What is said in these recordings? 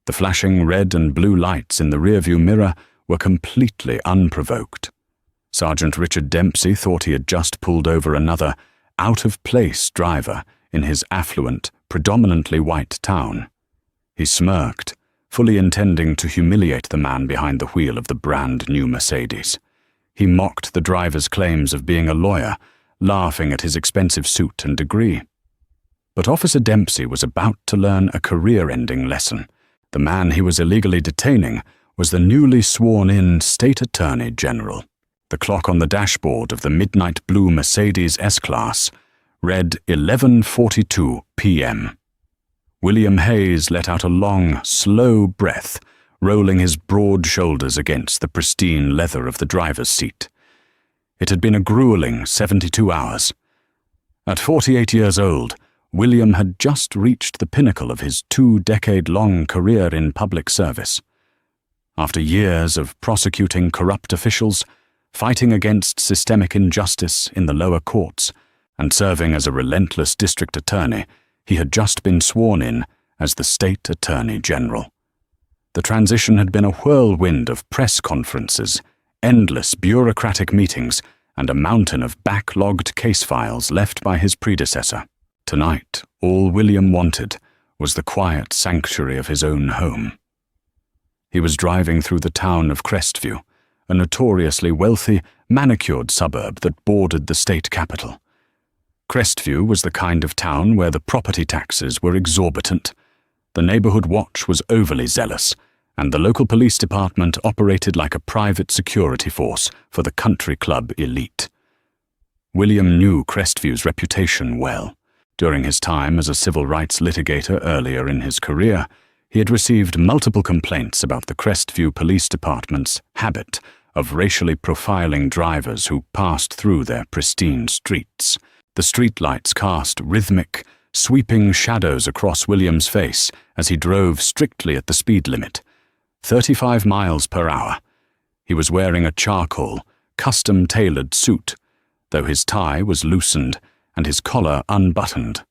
The flashing red and blue lights in the rearview mirror were completely unprovoked. Sergeant Richard Dempsey thought he had just pulled over another out-of-place driver in his affluent, predominantly white town. He smirked, fully intending to humiliate the man behind the wheel of the brand-new Mercedes. He mocked the driver's claims of being a lawyer, laughing at his expensive suit and degree. But Officer Dempsey was about to learn a career-ending lesson. The man he was illegally detaining was the newly sworn-in State Attorney General. The clock on the dashboard of the midnight blue Mercedes S-Class read 11:42 p.m. William Hayes let out a long, slow breath, rolling his broad shoulders against the pristine leather of the driver's seat. It had been a grueling 72 hours. At 48 years old, William had just reached the pinnacle of his 2-decade-long career in public service. After years of prosecuting corrupt officials, fighting against systemic injustice in the lower courts, and serving as a relentless district attorney, he had just been sworn in as the State Attorney General. The transition had been a whirlwind of press conferences, endless bureaucratic meetings, and a mountain of backlogged case files left by his predecessor. Tonight, all William wanted was the quiet sanctuary of his own home. He was driving through the town of Crestview, a notoriously wealthy, manicured suburb that bordered the state capital. Crestview was the kind of town where the property taxes were exorbitant, the neighborhood watch was overly zealous, and the local police department operated like a private security force for the country club elite. William knew Crestview's reputation well. During his time as a civil rights litigator earlier in his career, he had received multiple complaints about the Crestview Police Department's habit of racially profiling drivers who passed through their pristine streets. The streetlights cast rhythmic, sweeping shadows across William's face as he drove strictly at the speed limit, 35 miles per hour. He was wearing a charcoal, custom-tailored suit, though his tie was loosened and his collar unbuttoned.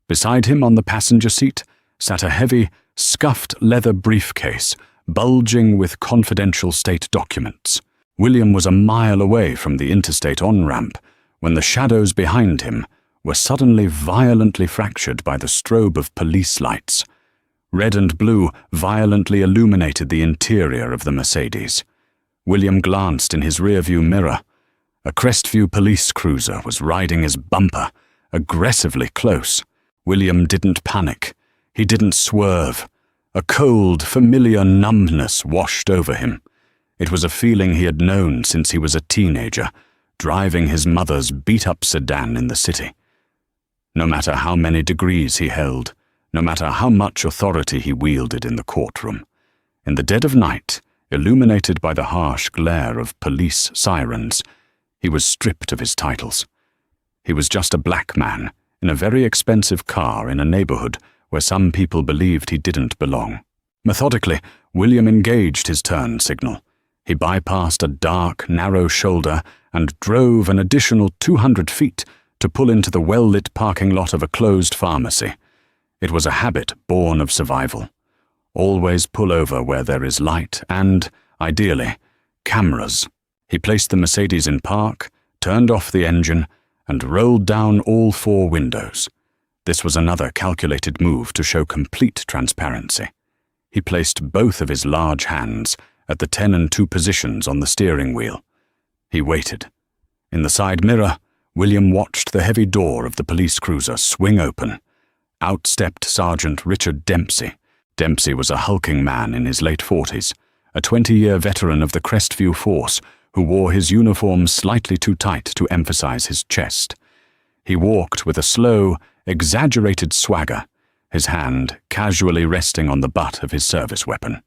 Beside him on the passenger seat sat a heavy, scuffed leather briefcase, bulging with confidential state documents. William was a mile away from the interstate on-ramp when the shadows behind him were suddenly violently fractured by the strobe of police lights. Red and blue violently illuminated the interior of the Mercedes. William glanced in his rearview mirror. A Crestview police cruiser was riding his bumper, aggressively close. William didn't panic. He didn't swerve. A cold, familiar numbness washed over him. It was a feeling he had known since he was a teenager, driving his mother's beat-up sedan in the city. No matter how many degrees he held, no matter how much authority he wielded in the courtroom, in the dead of night, illuminated by the harsh glare of police sirens, he was stripped of his titles. He was just a black man in a very expensive car in a neighborhood where some people believed he didn't belong. Methodically, William engaged his turn signal. He bypassed a dark, narrow shoulder and drove an additional 200 feet to pull into the well-lit parking lot of a closed pharmacy. It was a habit born of survival. Always pull over where there is light and, ideally, cameras. He placed the Mercedes in park, turned off the engine, and rolled down all 4 windows. This was another calculated move to show complete transparency. He placed both of his large hands at the 10 and 2 positions on the steering wheel. He waited. In the side mirror, William watched the heavy door of the police cruiser swing open. Out stepped Sergeant Richard Dempsey. Dempsey was a hulking man in his late 40s, a 20-year veteran of the Crestview Force who wore his uniform slightly too tight to emphasize his chest. He walked with a slow, exaggerated swagger, his hand casually resting on the butt of his service weapon.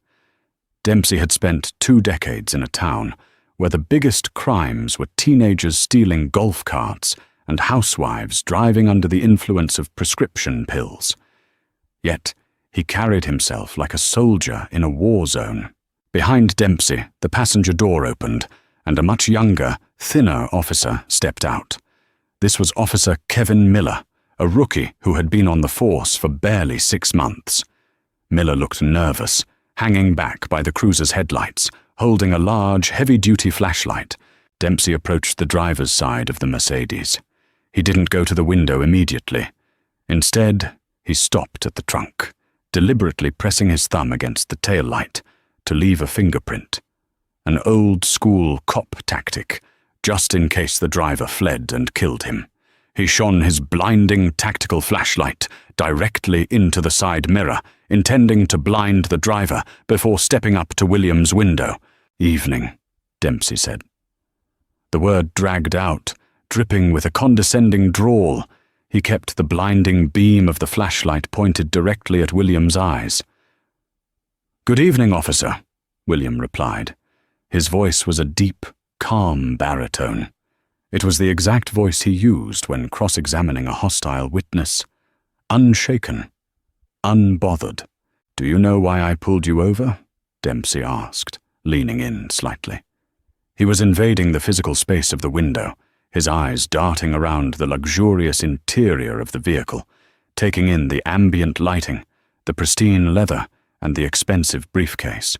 Dempsey had spent 2 decades in a town where the biggest crimes were teenagers stealing golf carts and housewives driving under the influence of prescription pills. Yet, he carried himself like a soldier in a war zone. Behind Dempsey, the passenger door opened, and a much younger, thinner officer stepped out. This was Officer Kevin Miller, a rookie who had been on the force for barely 6 months. Miller looked nervous, hanging back by the cruiser's headlights, holding a large, heavy-duty flashlight. Dempsey approached the driver's side of the Mercedes. He didn't go to the window immediately. Instead, he stopped at the trunk, deliberately pressing his thumb against the tail light to leave a fingerprint. An old-school cop tactic, just in case the driver fled and killed him. He shone his blinding tactical flashlight directly into the side mirror, intending to blind the driver before stepping up to William's window. "Evening," Dempsey said. The word dragged out, dripping with a condescending drawl. He kept the blinding beam of the flashlight pointed directly at William's eyes. "Good evening, officer," William replied. His voice was a deep, calm baritone. It was the exact voice he used when cross-examining a hostile witness. Unshaken, unbothered. "Do you know why I pulled you over?" Dempsey asked, leaning in slightly. He was invading the physical space of the window, his eyes darting around the luxurious interior of the vehicle, taking in the ambient lighting, the pristine leather, and the expensive briefcase.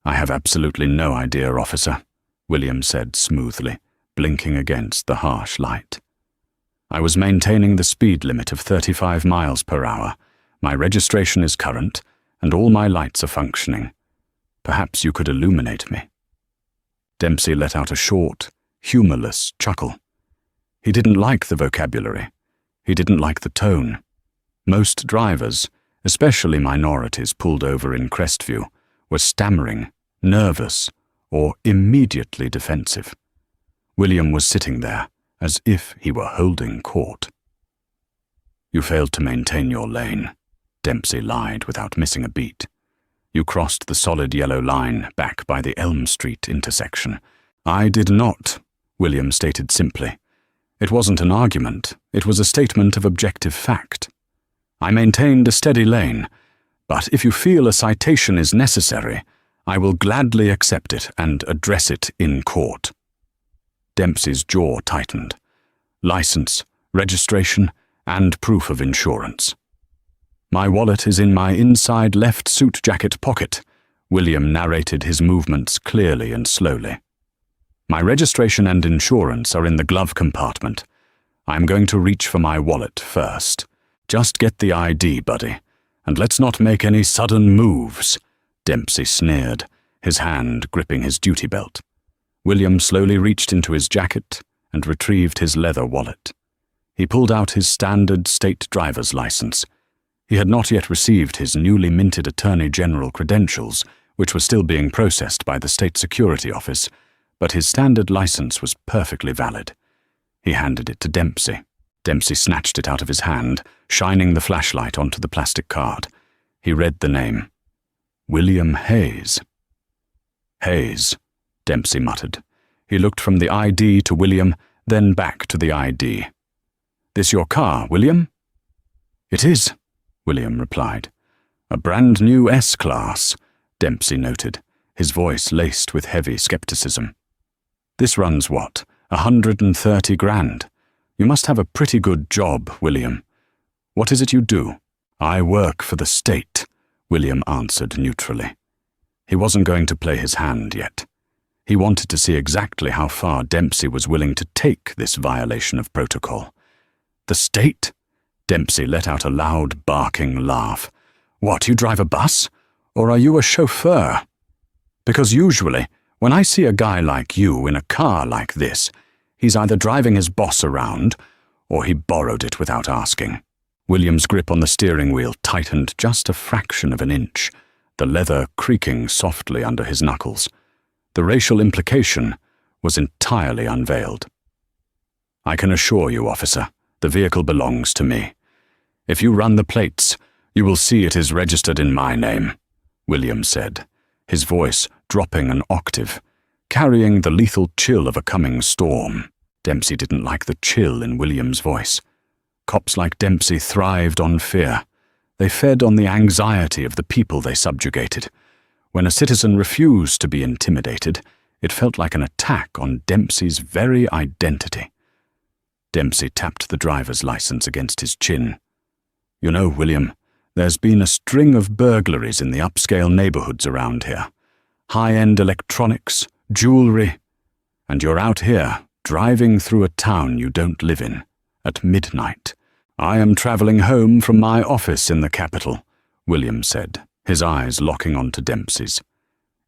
"I have absolutely no idea, officer," William said smoothly, blinking against the harsh light. "I was maintaining the speed limit of 35 miles per hour. My registration is current, and all my lights are functioning. Perhaps you could illuminate me." Dempsey let out a short, humorless chuckle. He didn't like the vocabulary. He didn't like the tone. Most drivers, especially minorities pulled over in Crestview, were stammering, nervous, or immediately defensive. William was sitting there, as if he were holding court. "You failed to maintain your lane," Dempsey lied without missing a beat. "You crossed the solid yellow line back by the Elm Street intersection." "I did not," William stated simply. It wasn't an argument, it was a statement of objective fact. "I maintained a steady lane, but if you feel a citation is necessary, I will gladly accept it and address it in court." Dempsey's jaw tightened. "License, registration, and proof of insurance." "My wallet is in my inside left suit jacket pocket," William narrated his movements clearly and slowly. "My registration and insurance are in the glove compartment. I am going to reach for my wallet first. Just get the ID, buddy, and let's not make any sudden moves," Dempsey sneered, his hand gripping his duty belt. William slowly reached into his jacket and retrieved his leather wallet. He pulled out his standard state driver's license. He had not yet received his newly minted Attorney General credentials, which were still being processed by the State Security Office, but his standard license was perfectly valid. He handed it to Dempsey. Dempsey snatched it out of his hand, shining the flashlight onto the plastic card. He read the name. William Hayes. "Hayes," Dempsey muttered. He looked from the ID to William, then back to the ID. "This your car, William?" "It is," William replied. "A brand new S-Class," Dempsey noted, his voice laced with heavy skepticism. "This runs what, 130 grand? You must have a pretty good job, William. What is it you do?" "I work for the state," William answered neutrally. He wasn't going to play his hand yet. He wanted to see exactly how far Dempsey was willing to take this violation of protocol. "The state?" Dempsey let out a loud, barking laugh. "What, you drive a bus? Or are you a chauffeur? Because usually, when I see a guy like you in a car like this, he's either driving his boss around, or he borrowed it without asking." William's grip on the steering wheel tightened just a fraction of an inch, the leather creaking softly under his knuckles. The racial implication was entirely unveiled. "I can assure you, officer, the vehicle belongs to me. If you run the plates, you will see it is registered in my name," William said, his voice dropping an octave, carrying the lethal chill of a coming storm. Dempsey didn't like the chill in William's voice. Cops like Dempsey thrived on fear. They fed on the anxiety of the people they subjugated. When a citizen refused to be intimidated, it felt like an attack on Dempsey's very identity. Dempsey tapped the driver's license against his chin. "You know, William, There's been a string of burglaries in the upscale neighborhoods around here. High-end electronics, jewelry, and you're out here, driving through a town you don't live in, at midnight. I am traveling home from my office in the capital, William said, his eyes locking onto Dempsey's.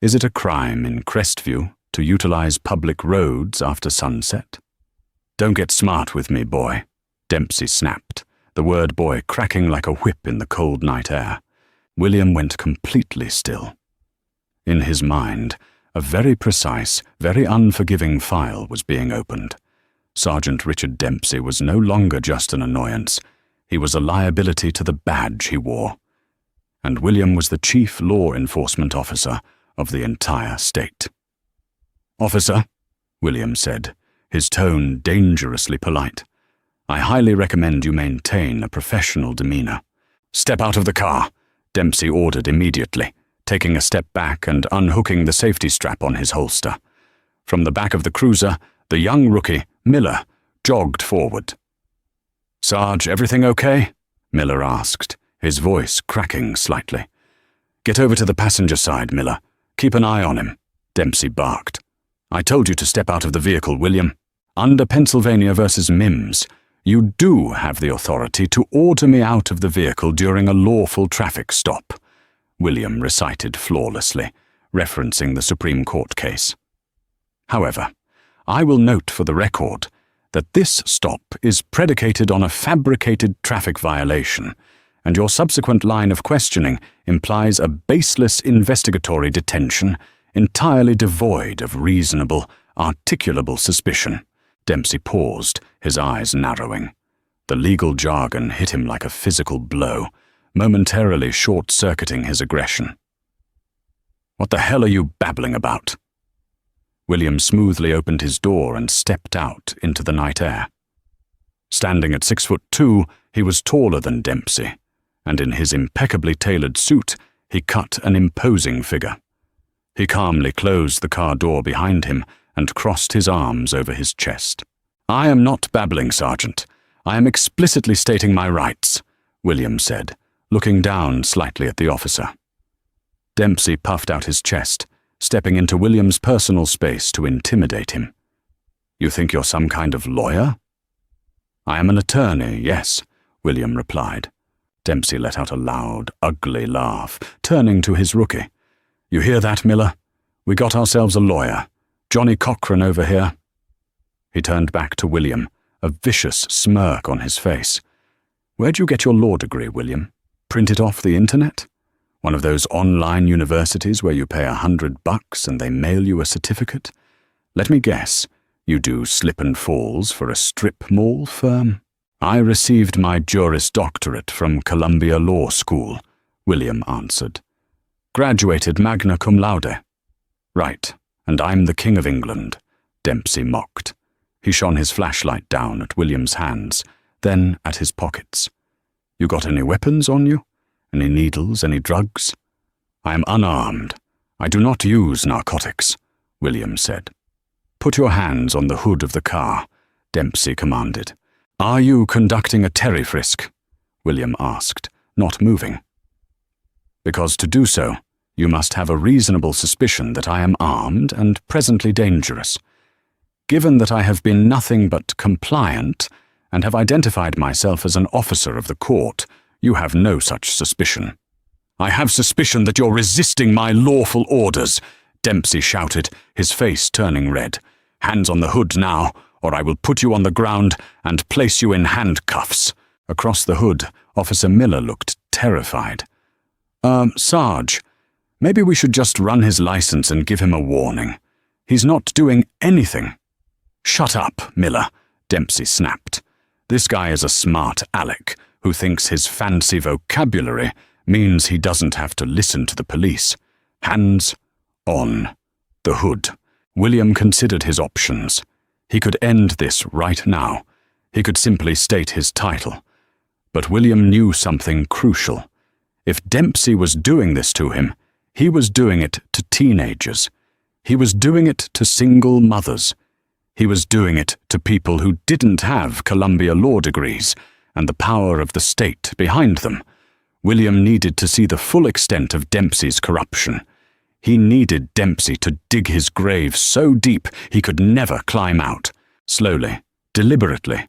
Is it a crime in Crestview to utilize public roads after sunset? Don't get smart with me, boy, Dempsey snapped, the word boy cracking like a whip in the cold night air. William went completely still. In his mind, a very precise, very unforgiving file was being opened. Sergeant Richard Dempsey was no longer just an annoyance. He was a liability to the badge he wore. And William was the chief law enforcement officer of the entire state. "Officer," William said, his tone dangerously polite, "I highly recommend you maintain a professional demeanor." "Step out of the car," Dempsey ordered immediately, taking a step back and unhooking the safety strap on his holster. From the back of the cruiser, the young rookie, Miller, jogged forward. "Sarge, everything okay?" Miller asked, his voice cracking slightly. "Get over to the passenger side, Miller. Keep an eye on him," Dempsey barked. "I told you to step out of the vehicle, William. Under Pennsylvania versus Mims, you do have the authority to order me out of the vehicle during a lawful traffic stop," William recited flawlessly, referencing the Supreme Court case. "However, I will note for the record that this stop is predicated on a fabricated traffic violation, and your subsequent line of questioning implies a baseless investigatory detention entirely devoid of reasonable, articulable suspicion." Dempsey paused, his eyes narrowing. The legal jargon hit him like a physical blow, momentarily short-circuiting his aggression. "What the hell are you babbling about?" William smoothly opened his door and stepped out into the night air. Standing at 6'2", he was taller than Dempsey, and in his impeccably tailored suit, he cut an imposing figure. He calmly closed the car door behind him and crossed his arms over his chest. "I am not babbling, Sergeant. I am explicitly stating my rights," William said, looking down slightly at the officer. Dempsey puffed out his chest, stepping into William's personal space to intimidate him. "You think you're some kind of lawyer?" "I am an attorney, yes," William replied. Dempsey let out a loud, ugly laugh, turning to his rookie. "You hear that, Miller? We got ourselves a lawyer. Johnny Cochran over here." He turned back to William, a vicious smirk on his face. "Where'd you get your law degree, William? Print it off the internet? One of those online universities where you pay $100 and they mail you a certificate? Let me guess, you do slip and falls for a strip mall firm?" "I received my Juris Doctorate from Columbia Law School," William answered. "Graduated magna cum laude." "Right, and I'm the King of England," Dempsey mocked. He shone his flashlight down at William's hands, then at his pockets. "You got any weapons on you? Any needles, any drugs?" "I am unarmed. I do not use narcotics," William said. "Put your hands on the hood of the car," Dempsey commanded. "Are you conducting a Terry frisk?" William asked, not moving. "Because to do so, you must have a reasonable suspicion that I am armed and presently dangerous. Given that I have been nothing but compliant and have identified myself as an officer of the court, you have no such suspicion." "I have suspicion that you're resisting my lawful orders," Dempsey shouted, his face turning red. "Hands on the hood now, or I will put you on the ground and place you in handcuffs." Across the hood, Officer Miller looked terrified. Sarge, maybe we should just run his license and give him a warning. He's not doing anything." "Shut up, Miller," Dempsey snapped. "This guy is a smart aleck who thinks his fancy vocabulary means he doesn't have to listen to the police. Hands on the hood." William considered his options. He could end this right now. He could simply state his title. But William knew something crucial. If Dempsey was doing this to him, he was doing it to teenagers. He was doing it to single mothers. He was doing it to people who didn't have Columbia law degrees and the power of the state behind them. William needed to see the full extent of Dempsey's corruption. He needed Dempsey to dig his grave so deep he could never climb out. Slowly, deliberately,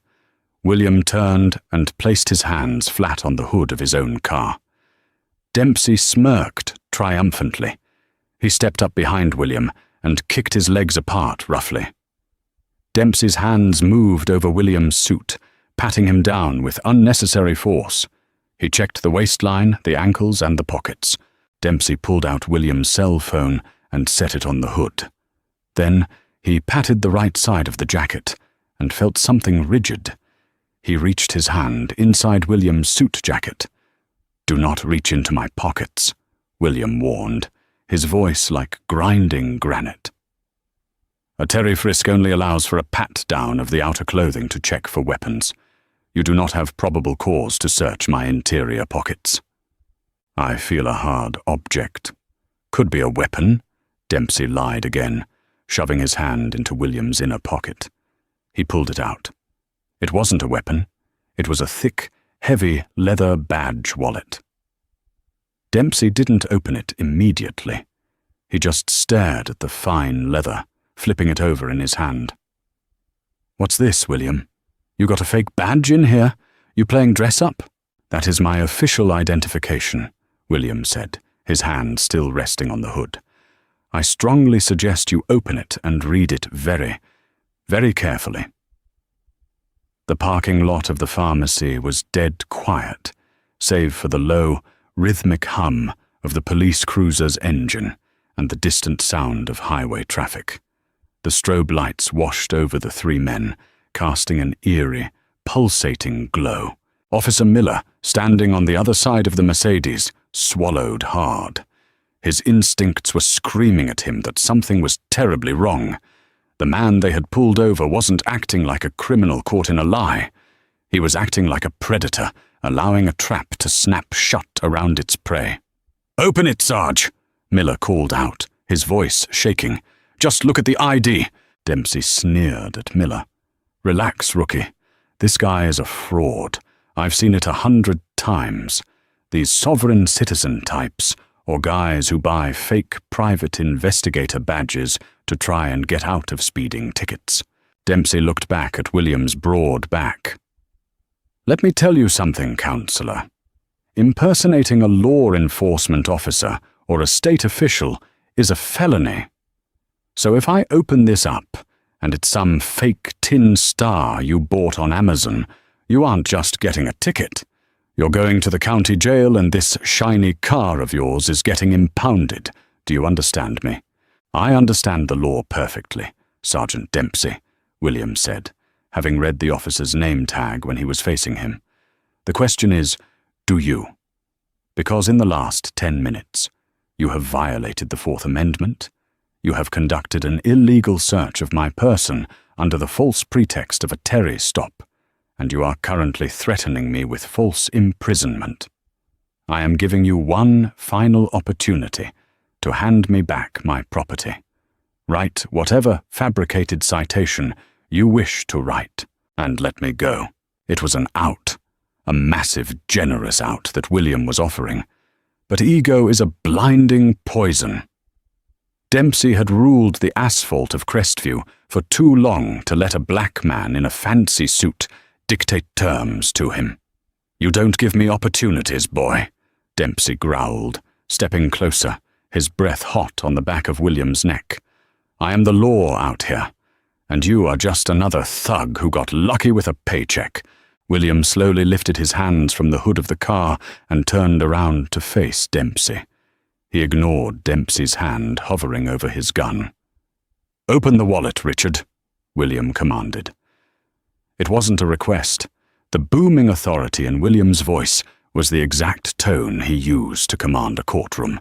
William turned and placed his hands flat on the hood of his own car. Dempsey smirked triumphantly. He stepped up behind William and kicked his legs apart roughly. Dempsey's hands moved over William's suit, patting him down with unnecessary force. He checked the waistline, the ankles, and the pockets. Dempsey pulled out William's cell phone and set it on the hood. Then he patted the right side of the jacket and felt something rigid. He reached his hand inside William's suit jacket. "Do not reach into my pockets," William warned, his voice like grinding granite. "A Terry frisk only allows for a pat-down of the outer clothing to check for weapons. You do not have probable cause to search my interior pockets." "I feel a hard object. Could be a weapon," Dempsey lied again, shoving his hand into William's inner pocket. He pulled it out. It wasn't a weapon. It was a thick, heavy leather badge wallet. Dempsey didn't open it immediately. He just stared at the fine leather, flipping it over in his hand. "What's this, William? You got a fake badge in here? You playing dress-up?" "That is my official identification," William said, his hand still resting on the hood. "I strongly suggest you open it and read it very, very carefully." The parking lot of the pharmacy was dead quiet, save for the low, rhythmic hum of the police cruiser's engine and the distant sound of highway traffic. The strobe lights washed over the three men, casting an eerie, pulsating glow. Officer Miller, standing on the other side of the Mercedes, swallowed hard. His instincts were screaming at him that something was terribly wrong. The man they had pulled over wasn't acting like a criminal caught in a lie. He was acting like a predator, allowing a trap to snap shut around its prey. "Open it, Sarge," Miller called out, his voice shaking. "Just look at the ID." Dempsey sneered at Miller. "Relax, rookie. This guy is a fraud. I've seen it 100 times. These sovereign citizen types, or guys who buy fake private investigator badges to try and get out of speeding tickets." Dempsey looked back at William's broad back. "Let me tell you something, counselor. Impersonating a law enforcement officer or a state official is a felony. So if I open this up, and it's some fake tin star you bought on Amazon, you aren't just getting a ticket. You're going to the county jail and this shiny car of yours is getting impounded. Do you understand me?" "I understand the law perfectly, Sergeant Dempsey," William said, having read the officer's name tag when he was facing him. "The question is, do you? Because in the last 10 minutes, you have violated the Fourth Amendment. You have conducted an illegal search of my person under the false pretext of a Terry stop, and you are currently threatening me with false imprisonment. I am giving you one final opportunity to hand me back my property. Write whatever fabricated citation you wish to write, and let me go." It was an out, a massive, generous out that William was offering. But ego is a blinding poison. Dempsey had ruled the asphalt of Crestview for too long to let a black man in a fancy suit dictate terms to him. "You don't give me opportunities, boy," Dempsey growled, stepping closer, his breath hot on the back of William's neck. "I am the law out here, and you are just another thug who got lucky with a paycheck." William slowly lifted his hands from the hood of the car and turned around to face Dempsey. He ignored Dempsey's hand hovering over his gun. "Open the wallet, Richard," William commanded. It wasn't a request. The booming authority in William's voice was the exact tone he used to command a courtroom,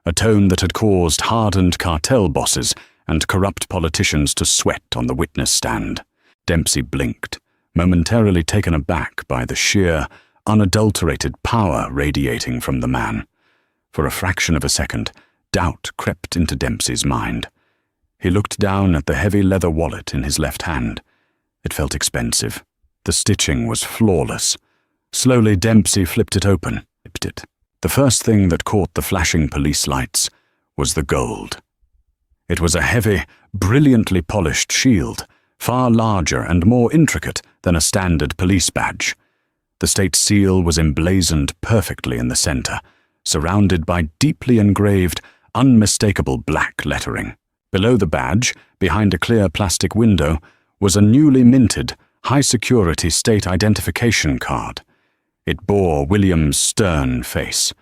a tone that had caused hardened cartel bosses and corrupt politicians to sweat on the witness stand. Dempsey blinked, momentarily taken aback by the sheer, unadulterated power radiating from the man. For a fraction of a second, doubt crept into Dempsey's mind. He looked down at the heavy leather wallet in his left hand. It felt expensive. The stitching was flawless. Slowly, Dempsey flipped it open, zipped it, The first thing that caught the flashing police lights was the gold. It was a heavy, brilliantly polished shield, far larger and more intricate than a standard police badge. The state seal was emblazoned perfectly in the center, surrounded by deeply engraved, unmistakable black lettering. Below the badge, behind a clear plastic window, was a newly minted, high-security state identification card. It bore William's stern face,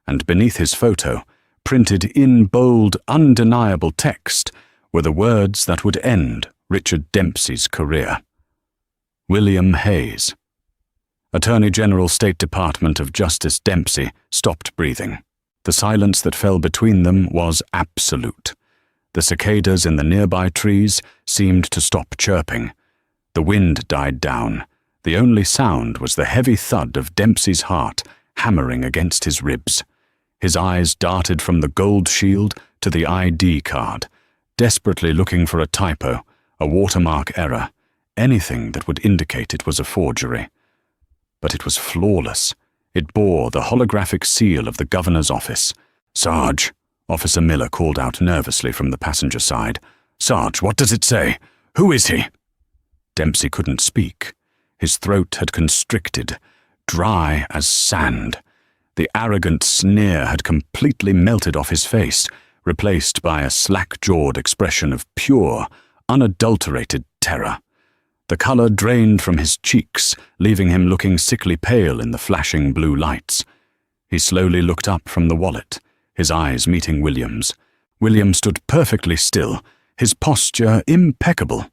and beneath his photo, printed in bold, undeniable text, were the words that would end Richard Dempsey's career. William Hayes. Attorney General State Department of Justice Dempsey stopped breathing. The silence that fell between them was absolute. The cicadas in the nearby trees seemed to stop chirping. The wind died down. The only sound was the heavy thud of Dempsey's heart hammering against his ribs. His eyes darted from the gold shield to the ID card, desperately looking for a typo, a watermark error, anything that would indicate it was a forgery. But it was flawless. It bore the holographic seal of the governor's office. "Sarge," Officer Miller called out nervously from the passenger side. "Sarge, what does it say? Who is he?" Dempsey couldn't speak. His throat had constricted, dry as sand. The arrogant sneer had completely melted off his face, replaced by a slack-jawed expression of pure, unadulterated terror. The color drained from his cheeks, leaving him looking sickly pale in the flashing blue lights. He slowly looked up from the wallet, his eyes meeting William's. William stood perfectly still, his posture impeccable.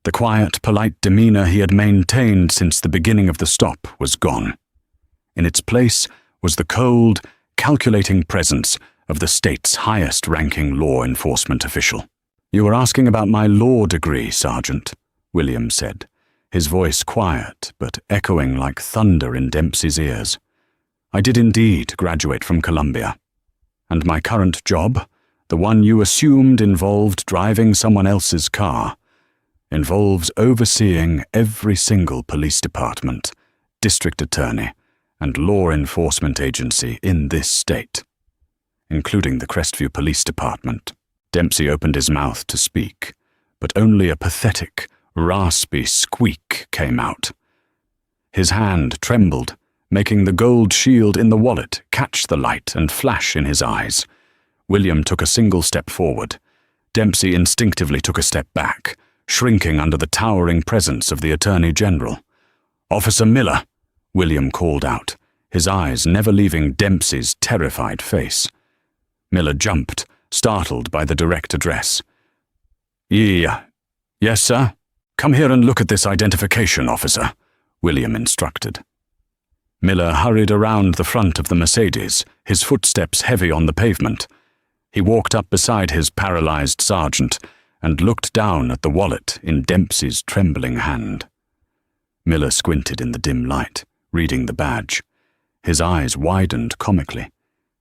The quiet, polite demeanor he had maintained since the beginning of the stop was gone. In its place was the cold, calculating presence of the state's highest-ranking law enforcement official. "You were asking about my law degree, Sergeant," William said, his voice quiet but echoing like thunder in Dempsey's ears. "I did indeed graduate from Columbia. And my current job, the one you assumed involved driving someone else's car, involves overseeing every single police department, district attorney, and law enforcement agency in this state, including the Crestview Police Department." Dempsey opened his mouth to speak, but only a pathetic, raspy squeak came out. His hand trembled, making the gold shield in the wallet catch the light and flash in his eyes. William took a single step forward. Dempsey instinctively took a step back, shrinking under the towering presence of the Attorney General. "Officer Miller," William called out, his eyes never leaving Dempsey's terrified face. Miller jumped, startled by the direct address. Yes, sir? Come here and look at this identification, officer," William instructed. Miller hurried around the front of the Mercedes, his footsteps heavy on the pavement. He walked up beside his paralyzed sergeant and looked down at the wallet in Dempsey's trembling hand. Miller squinted in the dim light, reading the badge. His eyes widened comically.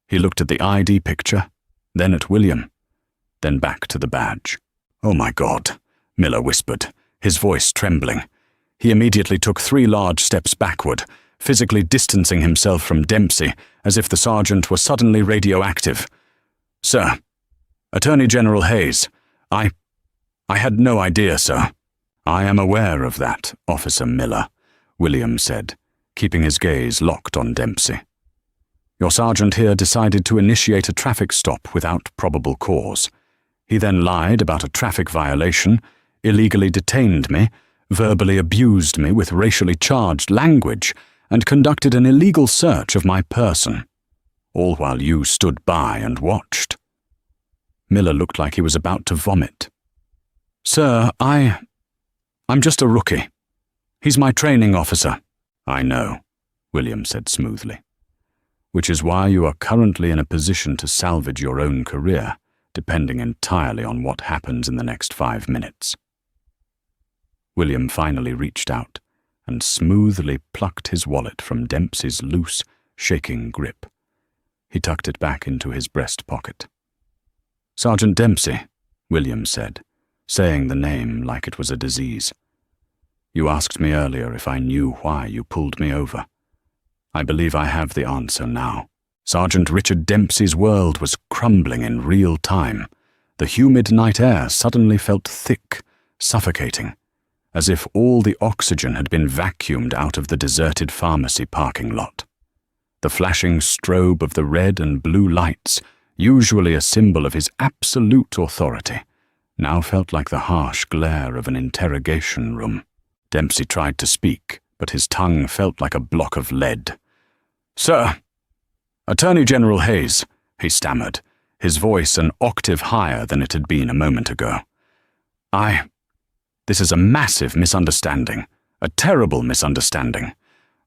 He looked at the ID picture, then at William, then back to the badge. "Oh my God," Miller whispered, his voice trembling. He immediately took 3 large steps backward, physically distancing himself from Dempsey as if the sergeant were suddenly radioactive. "Sir, Attorney General Hayes, I had no idea, sir." "I am aware of that, Officer Miller," William said, keeping his gaze locked on Dempsey. "Your sergeant here decided to initiate a traffic stop without probable cause. He then lied about a traffic violation, illegally detained me, verbally abused me with racially charged language, and conducted an illegal search of my person, all while you stood by and watched." Miller looked like he was about to vomit. "Sir, I'm just a rookie. He's my training officer." "I know," William said smoothly. "Which is why you are currently in a position to salvage your own career, depending entirely on what happens in the next 5 minutes." William finally reached out and smoothly plucked his wallet from Dempsey's loose, shaking grip. He tucked it back into his breast pocket. "Sergeant Dempsey," William said, saying the name like it was a disease. "You asked me earlier if I knew why you pulled me over. I believe I have the answer now." Sergeant Richard Dempsey's world was crumbling in real time. The humid night air suddenly felt thick, suffocating, as if all the oxygen had been vacuumed out of the deserted pharmacy parking lot. The flashing strobe of the red and blue lights, usually a symbol of his absolute authority, now felt like the harsh glare of an interrogation room. Dempsey tried to speak, but his tongue felt like a block of lead. "Sir, Attorney General Hayes," he stammered, his voice an octave higher than it had been a moment ago. This is a massive misunderstanding, a terrible misunderstanding.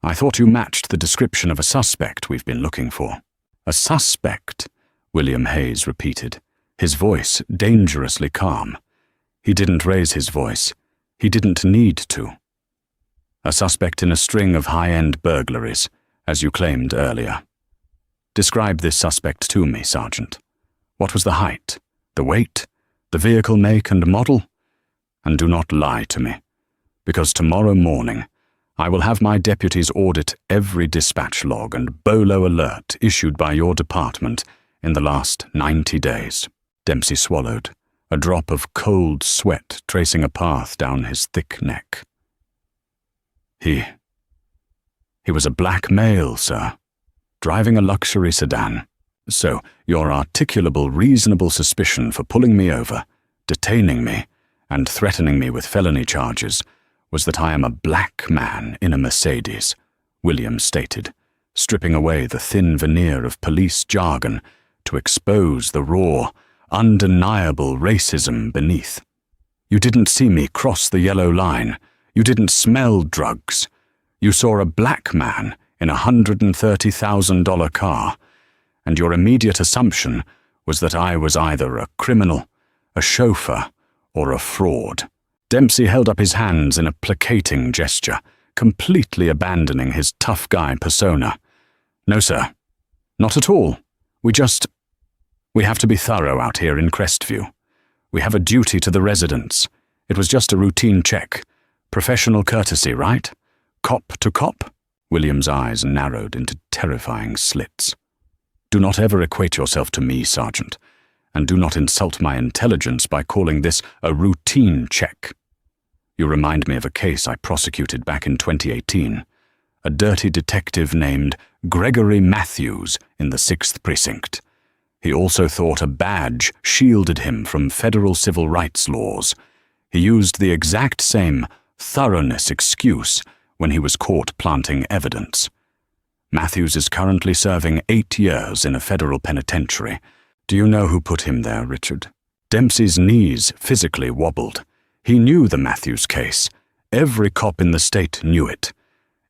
I thought you matched the description of a suspect we've been looking for." "A suspect?" William Hayes repeated, his voice dangerously calm. He didn't raise his voice. He didn't need to. "A suspect in a string of high-end burglaries, as you claimed earlier. Describe this suspect to me, Sergeant. What was the height, the weight, the vehicle make and model? And do not lie to me, because tomorrow morning I will have my deputies audit every dispatch log and BOLO alert issued by your department in the last 90 days. Dempsey swallowed, a drop of cold sweat tracing a path down his thick neck. He was a black male, sir, driving a luxury sedan. So your articulable, reasonable suspicion for pulling me over, detaining me, and threatening me with felony charges was that I am a black man in a Mercedes, William stated, stripping away the thin veneer of police jargon to expose the raw, undeniable racism beneath. You didn't see me cross the yellow line. You didn't smell drugs. You saw a black man in a $130,000 car, and your immediate assumption was that I was either a criminal, a chauffeur, or a fraud. Dempsey held up his hands in a placating gesture, completely abandoning his tough guy persona. "No, sir. Not at all. We have to be thorough out here in Crestview. We have a duty to the residents. It was just a routine check. Professional courtesy, right? Cop to cop?" William's eyes narrowed into terrifying slits. "Do not ever equate yourself to me, Sergeant, and do not insult my intelligence by calling this a routine check. You remind me of a case I prosecuted back in 2018. A dirty detective named Gregory Matthews in the 6th Precinct. He also thought a badge shielded him from federal civil rights laws. He used the exact same thoroughness excuse when he was caught planting evidence. Matthews is currently serving 8 years in a federal penitentiary. Do you know who put him there, Richard?" Dempsey's knees physically wobbled. He knew the Matthews case. Every cop in the state knew it.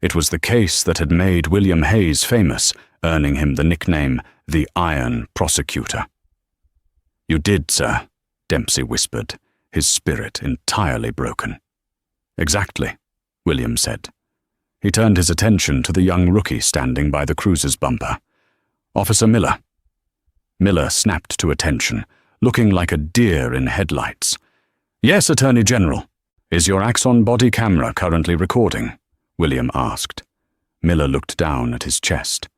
It was the case that had made William Hayes famous, earning him the nickname the Iron Prosecutor. "You did, sir," Dempsey whispered, his spirit entirely broken. "Exactly," William said. He turned his attention to the young rookie standing by the cruiser's bumper. "Officer Miller." Miller snapped to attention, looking like a deer in headlights. "Yes, Attorney General." "Is your Axon body camera currently recording?" William asked. Miller looked down at his chest.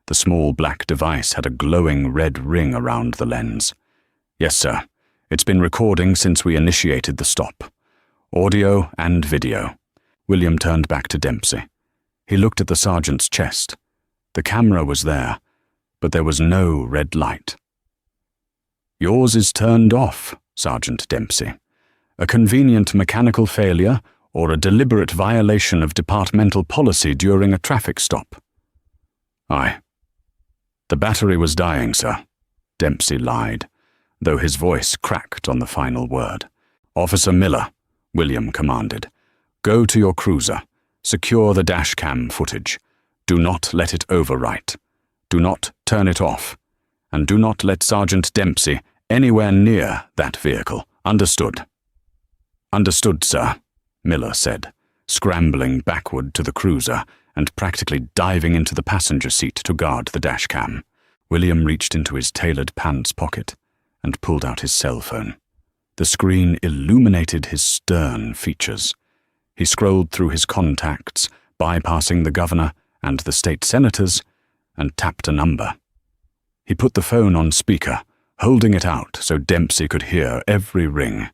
The small black device had a glowing red ring around the lens. "Yes, sir. It's been recording since we initiated the stop. Audio and video." William turned back to Dempsey. He looked at the sergeant's chest. The camera was there, but there was no red light. "Yours is turned off, Sergeant Dempsey. A convenient mechanical failure or a deliberate violation of departmental policy during a traffic stop?" "Aye. The battery was dying, sir," Dempsey lied, though his voice cracked on the final word. "Officer Miller," William commanded, "go to your cruiser. Secure the dashcam footage. Do not let it overwrite. Do not turn it off. And do not let Sergeant Dempsey anywhere near that vehicle. Understood?" "Understood, sir," Miller said, scrambling backward to the cruiser and practically diving into the passenger seat to guard the dashcam. William reached into his tailored pants pocket and pulled out his cell phone. The screen illuminated his stern features. He scrolled through his contacts, bypassing the governor and the state senators, and tapped a number. He put the phone on speaker, holding it out so Dempsey could hear every ring.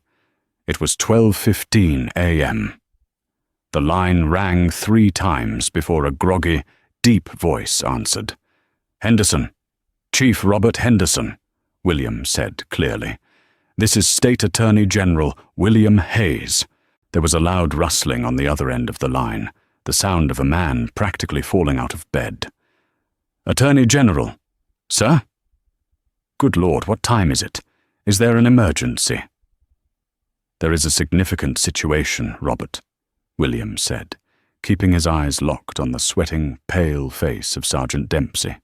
It was 12:15 a.m. The line rang 3 times before a groggy, deep voice answered. "Henderson. Chief Robert Henderson," William said clearly. "This is State Attorney General William Hayes." There was a loud rustling on the other end of the line, the sound of a man practically falling out of bed. "Attorney General. Sir?" "Good Lord, what time is it? Is there an emergency?" "There is a significant situation, Robert," William said, keeping his eyes locked on the sweating, pale face of Sergeant Dempsey.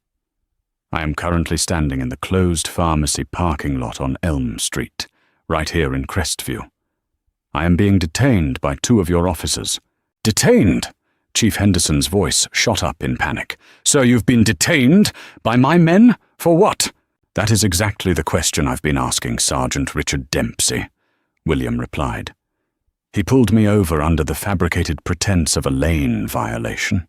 "I am currently standing in the closed pharmacy parking lot on Elm Street, right here in Crestview. I am being detained by 2 of your officers." "Detained?" Chief Henderson's voice shot up in panic. "Sir, you've been detained by my men? For what?" "That is exactly the question I've been asking Sergeant Richard Dempsey," William replied. "He pulled me over under the fabricated pretense of a lane violation.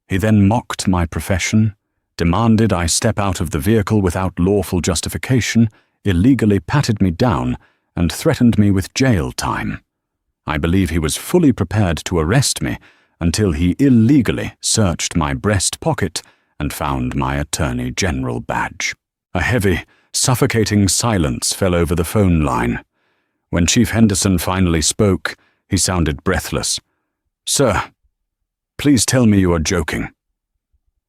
He then mocked my profession, demanded I step out of the vehicle without lawful justification, illegally patted me down, and threatened me with jail time. I believe he was fully prepared to arrest me until he illegally searched my breast pocket and found my Attorney General badge." A heavy, suffocating silence fell over the phone line. When Chief Henderson finally spoke, he sounded breathless. "Sir, please tell me you are joking."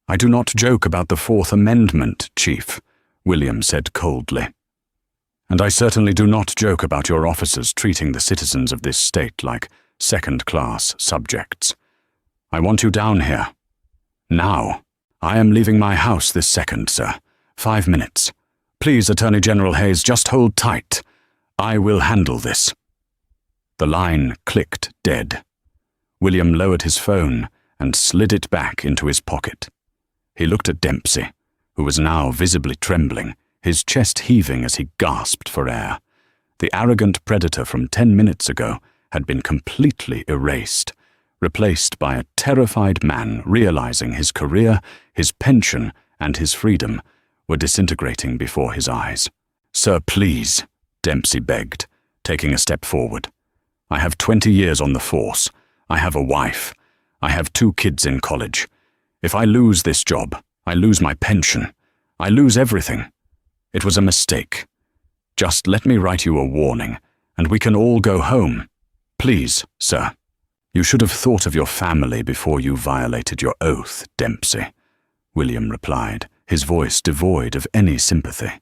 "I do not joke about the 4th Amendment, Chief," William said coldly. "And I certainly do not joke about your officers treating the citizens of this state like second-class subjects. I want you down here. Now. I am leaving my house this second, sir. 5 minutes. Please, Attorney General Hayes, just hold tight. I will handle this." The line clicked dead. William lowered his phone and slid it back into his pocket. He looked at Dempsey, who was now visibly trembling, his chest heaving as he gasped for air. The arrogant predator from 10 minutes ago had been completely erased, replaced by a terrified man realizing his career, his pension, and his freedom were disintegrating before his eyes. "Sir, please," Dempsey begged, taking a step forward. "I have 20 years on the force. I have a wife. I have 2 kids in college. If I lose this job, I lose my pension. I lose everything. It was a mistake. Just let me write you a warning, and we can all go home. Please, sir." "You should have thought of your family before you violated your oath, Dempsey," William replied, his voice devoid of any sympathy.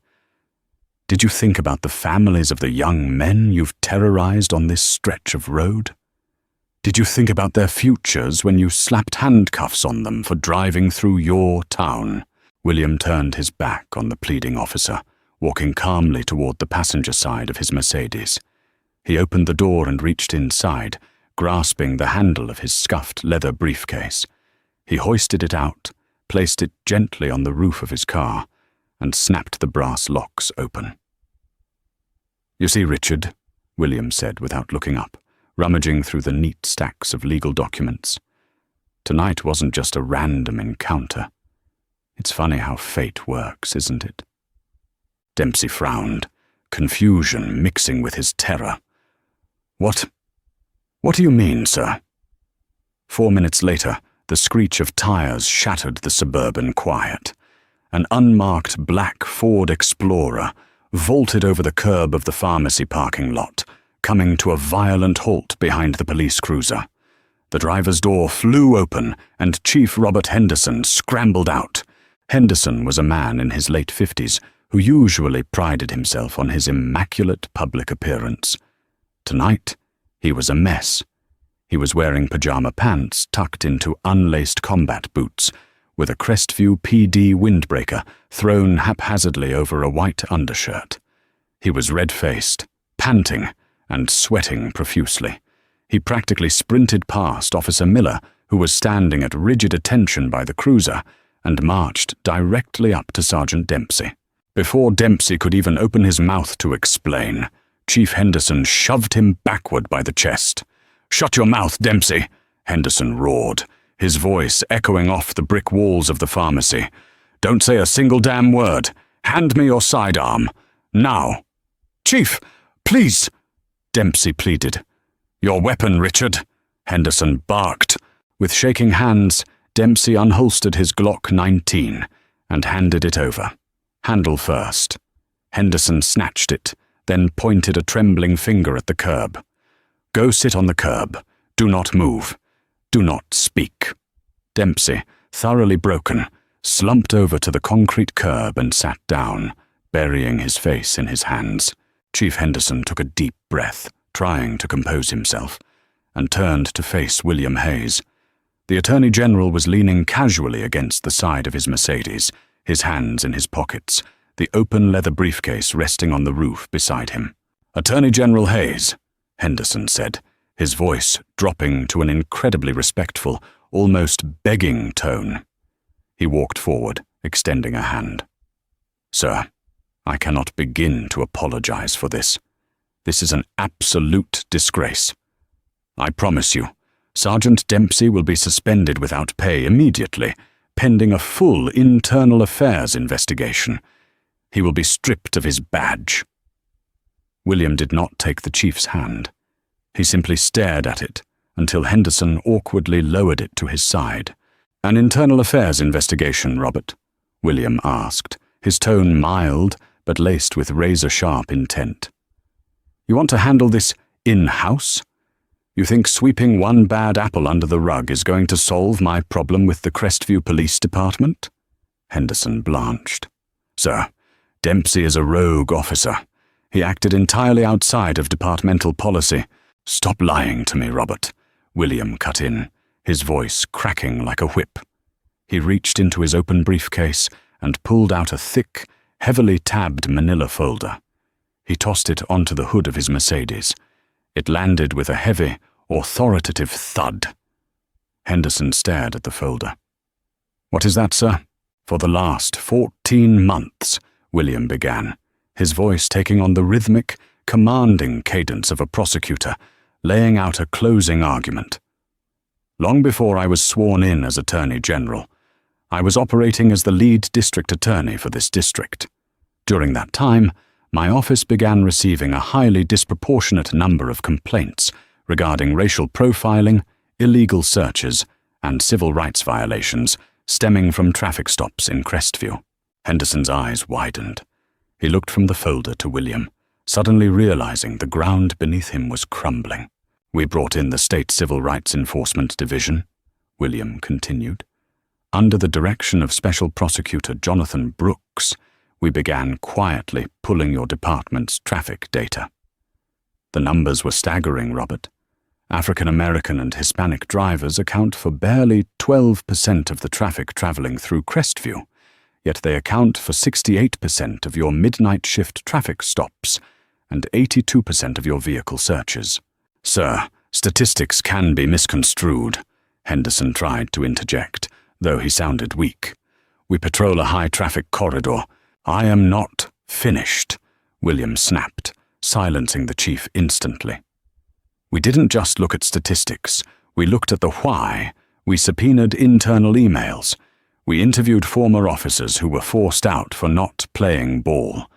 "Did you think about the families of the young men you've terrorized on this stretch of road? Did you think about their futures when you slapped handcuffs on them for driving through your town?" William turned his back on the pleading officer, walking calmly toward the passenger side of his Mercedes. He opened the door and reached inside, grasping the handle of his scuffed leather briefcase. He hoisted it out, placed it gently on the roof of his car, and snapped the brass locks open. "You see, Richard," William said without looking up, rummaging through the neat stacks of legal documents. "Tonight wasn't just a random encounter. It's funny how fate works, isn't it?" Dempsey frowned, confusion mixing with his terror. What do you mean, sir?" 4 minutes later, the screech of tires shattered the suburban quiet. An unmarked black Ford Explorer vaulted over the curb of the pharmacy parking lot, coming to a violent halt behind the police cruiser. The driver's door flew open, and Chief Robert Henderson scrambled out. Henderson was a man in his late 50s who usually prided himself on his immaculate public appearance. Tonight, he was a mess. He was wearing pajama pants tucked into unlaced combat boots, with a Crestview PD windbreaker thrown haphazardly over a white undershirt. He was red-faced, panting, and sweating profusely. He practically sprinted past Officer Miller, who was standing at rigid attention by the cruiser, and marched directly up to Sergeant Dempsey. Before Dempsey could even open his mouth to explain, Chief Henderson shoved him backward by the chest. "Shut your mouth, Dempsey!" Henderson roared, his voice echoing off the brick walls of the pharmacy. "Don't say a single damn word. Hand me your sidearm. Now." "Chief, please," Dempsey pleaded. "Your weapon, Richard," Henderson barked. With shaking hands, Dempsey unholstered his Glock 19 and handed it over. Handle first. Henderson snatched it, then pointed a trembling finger at the curb. "Go sit on the curb. Do not move. Do not speak." Dempsey, thoroughly broken, slumped over to the concrete curb and sat down, burying his face in his hands. Chief Henderson took a deep breath, trying to compose himself, and turned to face William Hayes. The Attorney General was leaning casually against the side of his Mercedes, his hands in his pockets, the open leather briefcase resting on the roof beside him. "Attorney General Hayes," Henderson said, his voice dropping to an incredibly respectful, almost begging tone. He walked forward, extending a hand. "Sir, I cannot begin to apologize for this. This is an absolute disgrace. I promise you, Sergeant Dempsey will be suspended without pay immediately, pending a full internal affairs investigation. He will be stripped of his badge." William did not take the chief's hand. He simply stared at it until Henderson awkwardly lowered it to his side. "An internal affairs investigation, Robert?" William asked, his tone mild but laced with razor-sharp intent. "You want to handle this in-house? You think sweeping one bad apple under the rug is going to solve my problem with the Crestview Police Department?" Henderson blanched. "Sir, Dempsey is a rogue officer. He acted entirely outside of departmental policy." "Stop lying to me, Robert," William cut in, his voice cracking like a whip. He reached into his open briefcase and pulled out a thick, heavily tabbed manila folder. He tossed it onto the hood of his Mercedes. It landed with a heavy, authoritative thud. Henderson stared at the folder. "What is that, sir?" "For the last 14 months, William began, his voice taking on the rhythmic, commanding cadence of a prosecutor, laying out a closing argument. "Long before I was sworn in as Attorney General, I was operating as the lead district attorney for this district. During that time, my office began receiving a highly disproportionate number of complaints regarding racial profiling, illegal searches, and civil rights violations stemming from traffic stops in Crestview." Henderson's eyes widened. He looked from the folder to William, suddenly realizing the ground beneath him was crumbling. "We brought in the State Civil Rights Enforcement Division," William continued. "Under the direction of Special Prosecutor Jonathan Brooks, we began quietly pulling your department's traffic data. The numbers were staggering, Robert. African American and Hispanic drivers account for barely 12% of the traffic traveling through Crestview, yet they account for 68% of your midnight shift traffic stops and 82% of your vehicle searches." "Sir, statistics can be misconstrued," Henderson tried to interject, though he sounded weak. "We patrol a high-traffic corridor. I am not finished," William snapped, silencing the chief instantly. "We didn't just look at statistics. We looked at the why. We subpoenaed internal emails. We interviewed former officers who were forced out for not playing ball.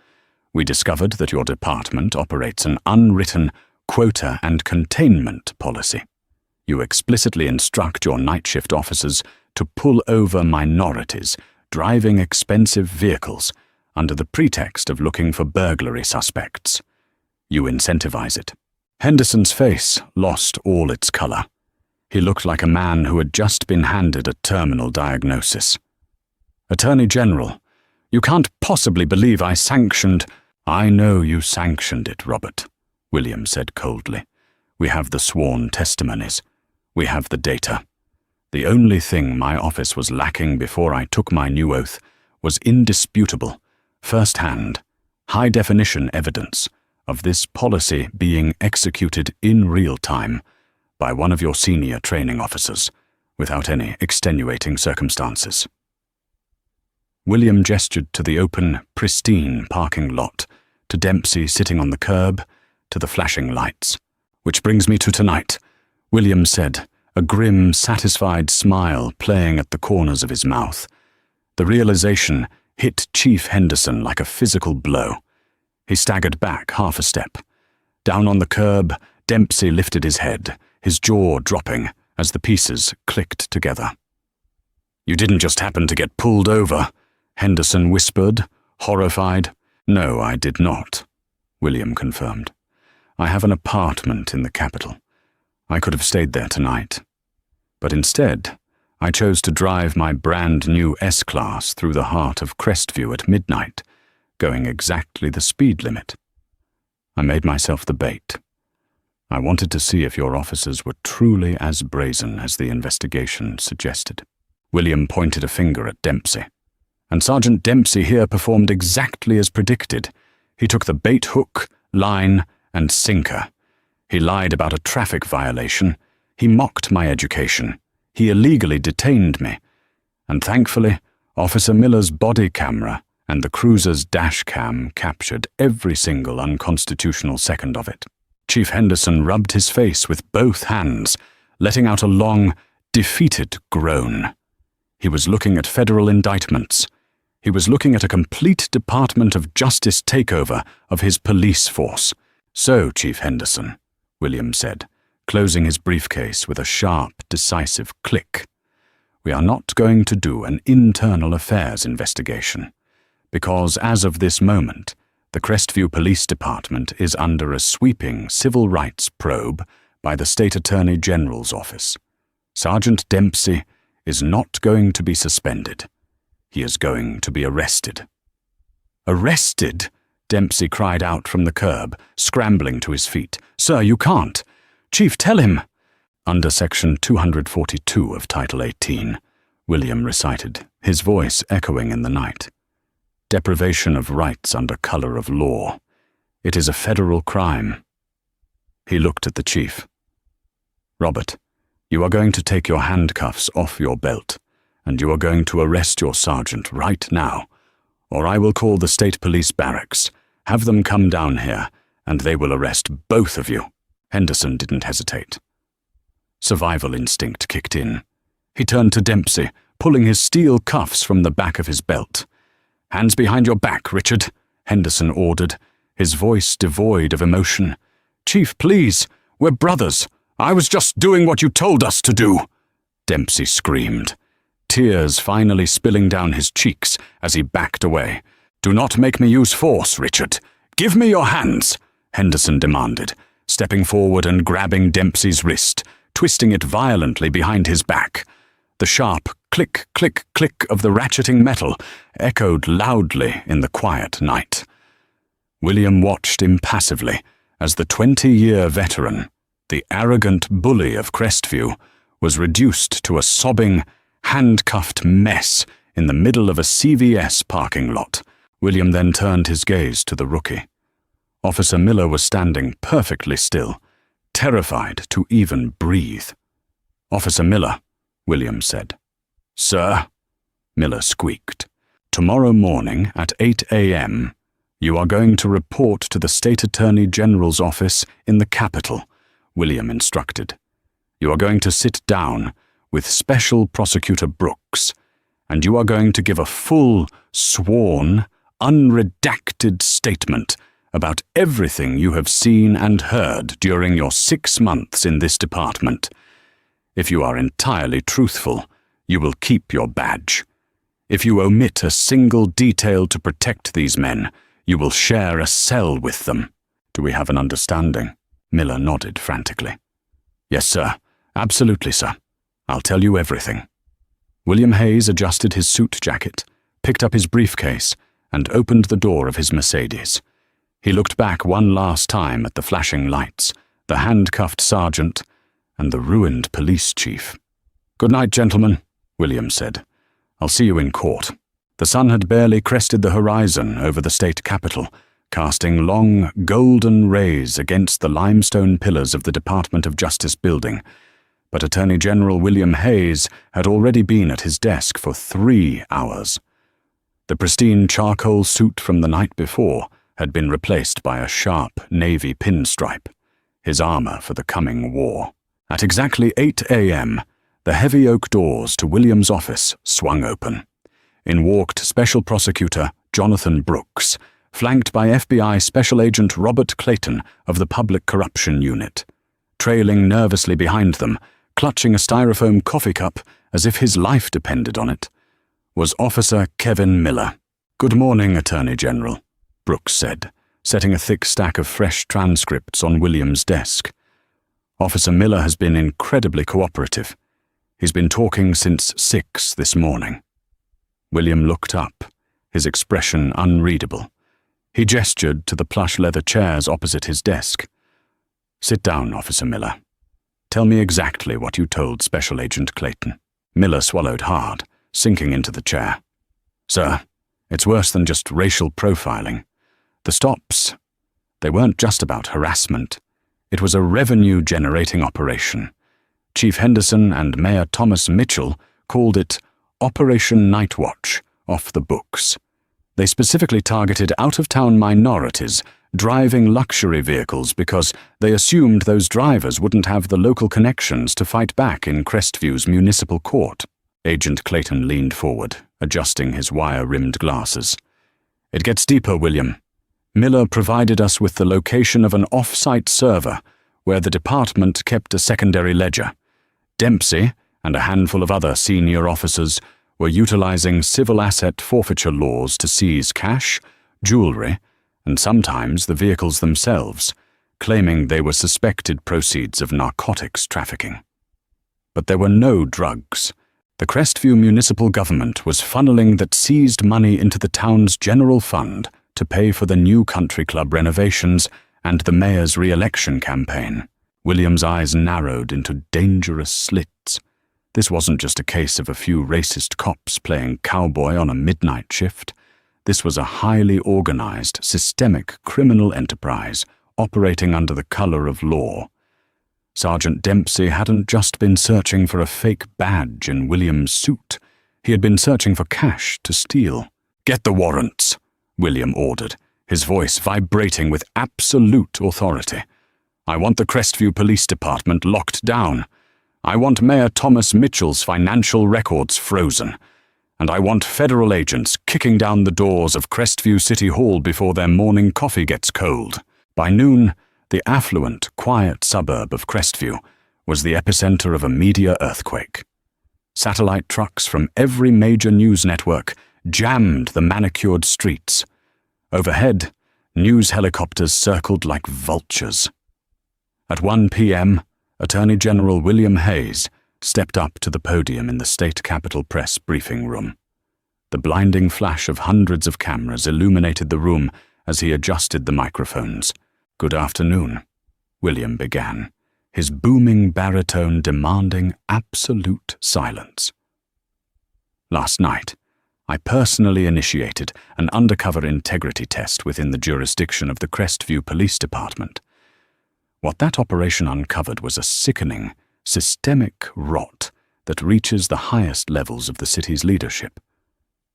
We discovered that your department operates an unwritten quota and containment policy. You explicitly instruct your night shift officers to pull over minorities driving expensive vehicles under the pretext of looking for burglary suspects. You incentivize it." Henderson's face lost all its color. He looked like a man who had just been handed a terminal diagnosis. "Attorney General, you can't possibly believe I sanctioned—" "I know you sanctioned it, Robert," William said coldly. "We have the sworn testimonies. We have the data. The only thing my office was lacking before I took my new oath was indisputable, first-hand, high-definition evidence of this policy being executed in real time by one of your senior training officers, without any extenuating circumstances." William gestured to the open, pristine parking lot, to Dempsey sitting on the curb, to the flashing lights. "Which brings me to tonight," William said, a grim, satisfied smile playing at the corners of his mouth. The realization hit Chief Henderson like a physical blow. He staggered back half a step. Down on the curb, Dempsey lifted his head, his jaw dropping as the pieces clicked together. "You didn't just happen to get pulled over," Henderson whispered, horrified. "No, I did not," William confirmed. "I have an apartment in the capital. I could have stayed there tonight. But instead, I chose to drive my brand new S-Class through the heart of Crestview at midnight, going exactly the speed limit. I made myself the bait. I wanted to see if your officers were truly as brazen as the investigation suggested." William pointed a finger at Dempsey. And Sergeant Dempsey here performed exactly as predicted. He took the bait hook, line, and sinker. He lied about a traffic violation. He mocked my education. He illegally detained me. And thankfully, Officer Miller's body camera and the cruiser's dash cam captured every single unconstitutional second of it. Chief Henderson rubbed his face with both hands, letting out a long, defeated groan. He was looking at federal indictments. He was looking at a complete Department of Justice takeover of his police force. "So, Chief Henderson," William said, closing his briefcase with a sharp, decisive click, "we are not going to do an internal affairs investigation, because as of this moment, the Crestview Police Department is under a sweeping civil rights probe by the State Attorney General's office. Sergeant Dempsey is not going to be suspended. He is going to be arrested." "Arrested?" Dempsey cried out from the curb, scrambling to his feet. "Sir, you can't. Chief, tell him." "Under Section 242 of Title 18, William recited, his voice echoing in the night. "Deprivation of rights under color of law. It is a federal crime." He looked at the chief. "Robert, you are going to take your handcuffs off your belt, and you are going to arrest your sergeant right now, or I will call the state police barracks, have them come down here, and they will arrest both of you." Henderson didn't hesitate. Survival instinct kicked in. He turned to Dempsey, pulling his steel cuffs from the back of his belt. "Hands behind your back, Richard," Henderson ordered, his voice devoid of emotion. "Chief, please, we're brothers. I was just doing what you told us to do," Dempsey screamed, tears finally spilling down his cheeks as he backed away. "Do not make me use force, Richard. Give me your hands," Henderson demanded, stepping forward and grabbing Dempsey's wrist, twisting it violently behind his back. The sharp click, click, click of the ratcheting metal echoed loudly in the quiet night. William watched impassively as the 20-year veteran, the arrogant bully of Crestview, was reduced to a sobbing, handcuffed mess in the middle of a CVS parking lot. William then turned his gaze to the rookie. Officer Miller was standing perfectly still, terrified to even breathe. "Officer Miller," William said. "Sir," Miller squeaked. "Tomorrow morning at 8 a.m., you are going to report to the State Attorney General's office in the capital," William instructed. "You are going to sit down with Special Prosecutor Brooks, and you are going to give a full, sworn, unredacted statement about everything you have seen and heard during your 6 months in this department. If you are entirely truthful, you will keep your badge. If you omit a single detail to protect these men, you will share a cell with them. Do we have an understanding?" Miller nodded frantically. "Yes, sir. Absolutely, sir. I'll tell you everything." William Hayes adjusted his suit jacket, picked up his briefcase, and opened the door of his Mercedes. He looked back one last time at the flashing lights, the handcuffed sergeant, and the ruined police chief. "Good night, gentlemen," William said. "I'll see you in court." The sun had barely crested the horizon over the state capitol, casting long, golden rays against the limestone pillars of the Department of Justice building, but Attorney General William Hayes had already been at his desk for 3 hours. The pristine charcoal suit from the night before had been replaced by a sharp navy pinstripe, his armor for the coming war. At exactly 8 a.m., the heavy oak doors to William's office swung open. in walked Special Prosecutor Jonathan Brooks, flanked by FBI Special Agent Robert Clayton of the Public Corruption Unit. Trailing nervously behind them, clutching a styrofoam coffee cup as if his life depended on it, was Officer Kevin Miller. "Good morning, Attorney General," Brooks said, setting a thick stack of fresh transcripts on William's desk. Officer Miller has been incredibly cooperative. He's been talking since 6 this morning. William looked up, his expression unreadable. He gestured to the plush leather chairs opposite his desk. "Sit down, Officer Miller. Tell me exactly what you told Special Agent Clayton." Miller swallowed hard, sinking into the chair. "Sir, it's worse than just racial profiling. The stops, they weren't just about harassment. It was a revenue-generating operation. Chief Henderson and Mayor Thomas Mitchell called it Operation Night Watch, off the books. They specifically targeted out-of-town minorities driving luxury vehicles because they assumed those drivers wouldn't have the local connections to fight back in Crestview's municipal court." Agent Clayton leaned forward, adjusting his wire-rimmed glasses. "It gets deeper, William. Miller provided us with the location of an off-site server where the department kept a secondary ledger. Dempsey and a handful of other senior officers were utilizing civil asset forfeiture laws to seize cash, jewelry, and sometimes the vehicles themselves, claiming they were suspected proceeds of narcotics trafficking. But there were no drugs. The Crestview municipal government was funneling that seized money into the town's general fund to pay for the new country club renovations and the mayor's re-election campaign." William's eyes narrowed into dangerous slits. This wasn't just a case of a few racist cops playing cowboy on a midnight shift. This was a highly organized, systemic criminal enterprise operating under the color of law. Sergeant Dempsey hadn't just been searching for a fake badge in William's suit. He had been searching for cash to steal. "Get the warrants," William ordered, his voice vibrating with absolute authority. "I want the Crestview Police Department locked down. I want Mayor Thomas Mitchell's financial records frozen. And I want federal agents kicking down the doors of Crestview City Hall before their morning coffee gets cold." By noon, the affluent, quiet suburb of Crestview was the epicenter of a media earthquake. Satellite trucks from every major news network jammed the manicured streets. Overhead, news helicopters circled like vultures. At 1 p.m., Attorney General William Hayes stepped up to the podium in the State Capitol Press briefing room. The blinding flash of hundreds of cameras illuminated the room as he adjusted the microphones. "Good afternoon," William began, his booming baritone demanding absolute silence. "Last night, I personally initiated an undercover integrity test within the jurisdiction of the Crestview Police Department. What that operation uncovered was a sickening, systemic rot that reaches the highest levels of the city's leadership.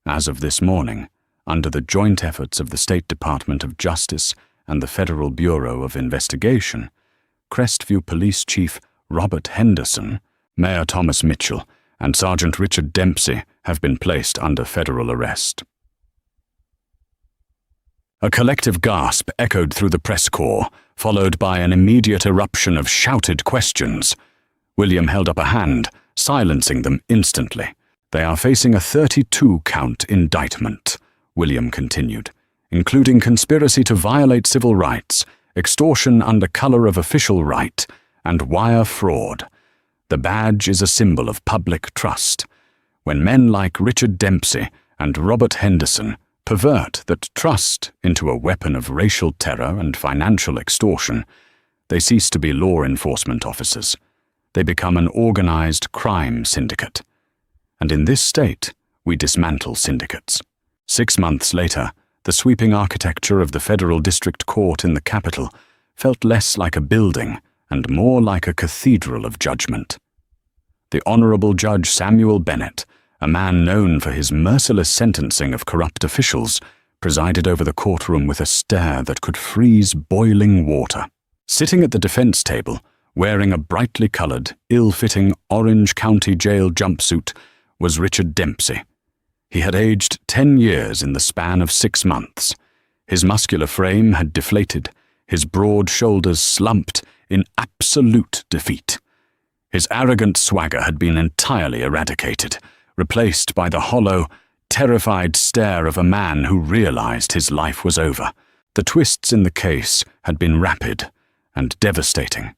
As of this morning, under the joint efforts of the State Department of Justice and the Federal Bureau of Investigation, Crestview Police Chief Robert Henderson, Mayor Thomas Mitchell, and Sergeant Richard Dempsey have been placed under federal arrest." A collective gasp echoed through the press corps, followed by an immediate eruption of shouted questions. William held up a hand, silencing them instantly. "They are facing a 32-count indictment," William continued, "including conspiracy to violate civil rights, extortion under color of official right, and wire fraud. The badge is a symbol of public trust. When men like Richard Dempsey and Robert Henderson pervert that trust into a weapon of racial terror and financial extortion, they cease to be law enforcement officers. They become an organized crime syndicate. And in this state, we dismantle syndicates." 6 months later, the sweeping architecture of the Federal District Court in the capital felt less like a building and more like a cathedral of judgment. The Honorable Judge Samuel Bennett, a man known for his merciless sentencing of corrupt officials, presided over the courtroom with a stare that could freeze boiling water. Sitting at the defense table, wearing a brightly colored, ill-fitting Orange County Jail jumpsuit, was Richard Dempsey. He had aged 10 years in the span of 6 months. His muscular frame had deflated, his broad shoulders slumped in absolute defeat. His arrogant swagger had been entirely eradicated, replaced by the hollow, terrified stare of a man who realized his life was over. The twists in the case had been rapid and devastating.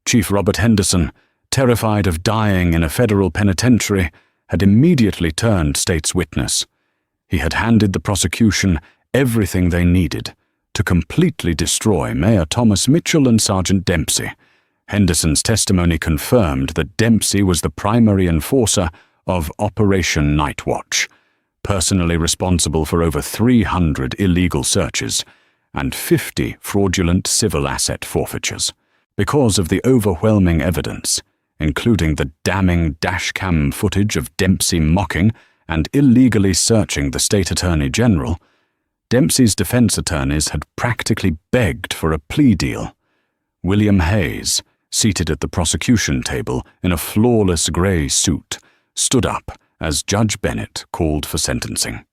Chief Robert Henderson, terrified of dying in a federal penitentiary, had immediately turned state's witness. He had handed the prosecution everything they needed to completely destroy Mayor Thomas Mitchell and Sergeant Dempsey. Henderson's testimony confirmed that Dempsey was the primary enforcer of Operation Night Watch, personally responsible for over 300 illegal searches and 50 fraudulent civil asset forfeitures. Because of the overwhelming evidence, including the damning dashcam footage of Dempsey mocking and illegally searching the state attorney general, Dempsey's defense attorneys had practically begged for a plea deal. William Hayes, seated at the prosecution table in a flawless grey suit, stood up as Judge Bennett called for sentencing.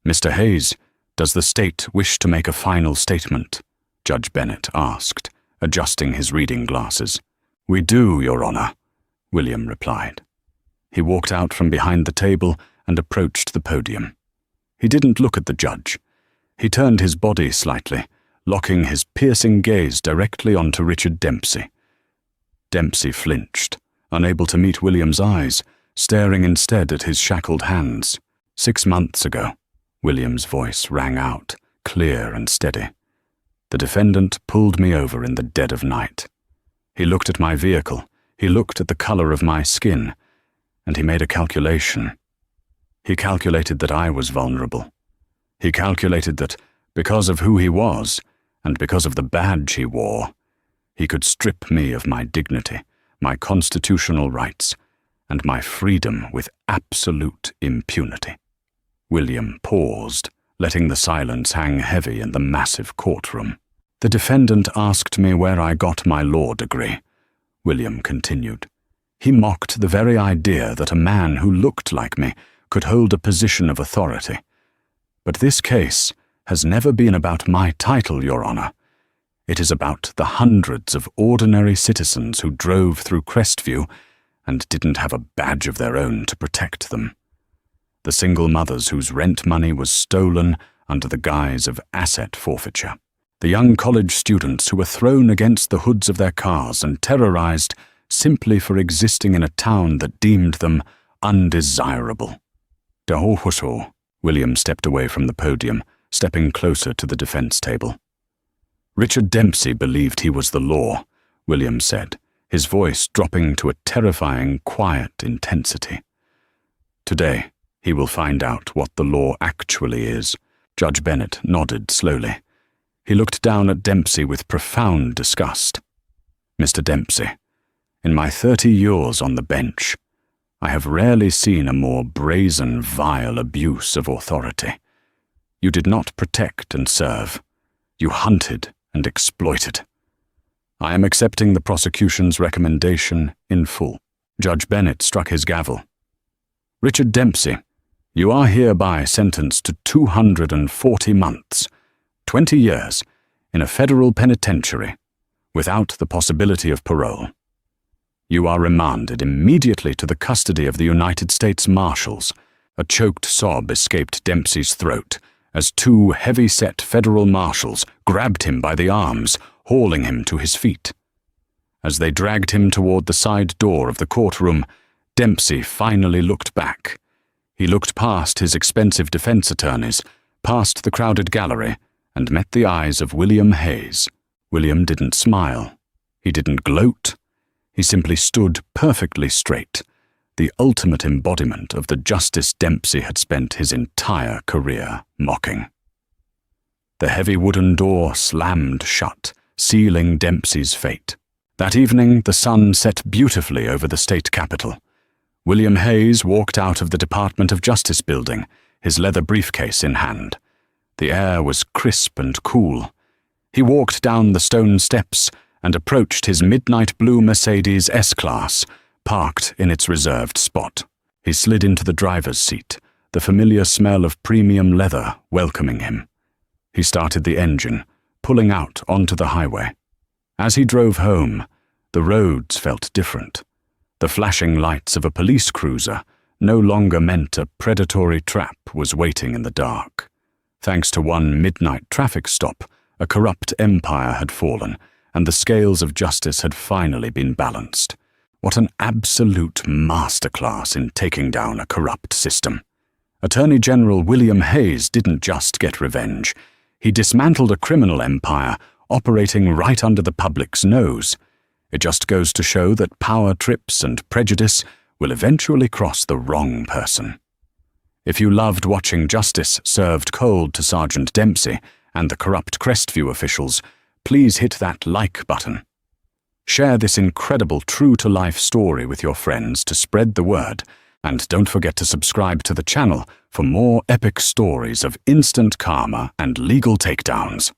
"Mr. Hayes, does the state wish to make a final statement?" Judge Bennett asked, adjusting his reading glasses. "We do, Your Honor," William replied. He walked out from behind the table and approached the podium. He didn't look at the judge. He turned his body slightly, locking his piercing gaze directly onto Richard Dempsey. Dempsey flinched, unable to meet William's eyes, staring instead at his shackled hands. "6 months ago," William's voice rang out, clear and steady. "The defendant pulled me over in the dead of night. He looked at my vehicle, he looked at the color of my skin, and he made a calculation. He calculated that I was vulnerable. He calculated that, because of who he was, and because of the badge he wore, he could strip me of my dignity, my constitutional rights, and my freedom with absolute impunity." William paused, letting the silence hang heavy in the massive courtroom. "The defendant asked me where I got my law degree," William continued. "He mocked the very idea that a man who looked like me could hold a position of authority. But this case has never been about my title, Your Honor. It is about the hundreds of ordinary citizens who drove through Crestview and didn't have a badge of their own to protect them. The single mothers whose rent money was stolen under the guise of asset forfeiture. The young college students who were thrown against the hoods of their cars and terrorized simply for existing in a town that deemed them undesirable." "Dahohoso," William stepped away from the podium, stepping closer to the defense table. "Richard Dempsey believed he was the law," William said, his voice dropping to a terrifying, quiet intensity. "Today, he will find out what the law actually is." Judge Bennett nodded slowly. He looked down at Dempsey with profound disgust. "Mr. Dempsey, in my 30 years on the bench, I have rarely seen a more brazen, vile abuse of authority. You did not protect and serve. You hunted and exploited. I am accepting the prosecution's recommendation in full." Judge Bennett struck his gavel. "Richard Dempsey, you are hereby sentenced to 240 months, 20 years, in a federal penitentiary, without the possibility of parole. You are remanded immediately to the custody of the United States Marshals." A choked sob escaped Dempsey's throat as 2 heavy-set federal marshals grabbed him by the arms, hauling him to his feet. As they dragged him toward the side door of the courtroom, Dempsey finally looked back. He looked past his expensive defense attorneys, past the crowded gallery, and met the eyes of William Hayes. William didn't smile. He didn't gloat. He simply stood perfectly straight, the ultimate embodiment of the justice Dempsey had spent his entire career mocking. The heavy wooden door slammed shut, sealing Dempsey's fate. That evening, the sun set beautifully over the state capitol. William Hayes walked out of the Department of Justice building, his leather briefcase in hand. The air was crisp and cool. He walked down the stone steps and approached his midnight blue Mercedes S-Class, parked in its reserved spot. He slid into the driver's seat, the familiar smell of premium leather welcoming him. He started the engine, pulling out onto the highway. As he drove home, the roads felt different. The flashing lights of a police cruiser no longer meant a predatory trap was waiting in the dark. Thanks to one midnight traffic stop, a corrupt empire had fallen, and the scales of justice had finally been balanced. What an absolute masterclass in taking down a corrupt system. Attorney General William Hayes didn't just get revenge. He dismantled a criminal empire operating right under the public's nose. It just goes to show that power trips and prejudice will eventually cross the wrong person. If you loved watching justice served cold to Sergeant Dempsey and the corrupt Crestview officials, please hit that like button. Share this incredible true-to-life story with your friends to spread the word, and don't forget to subscribe to the channel for more epic stories of instant karma and legal takedowns.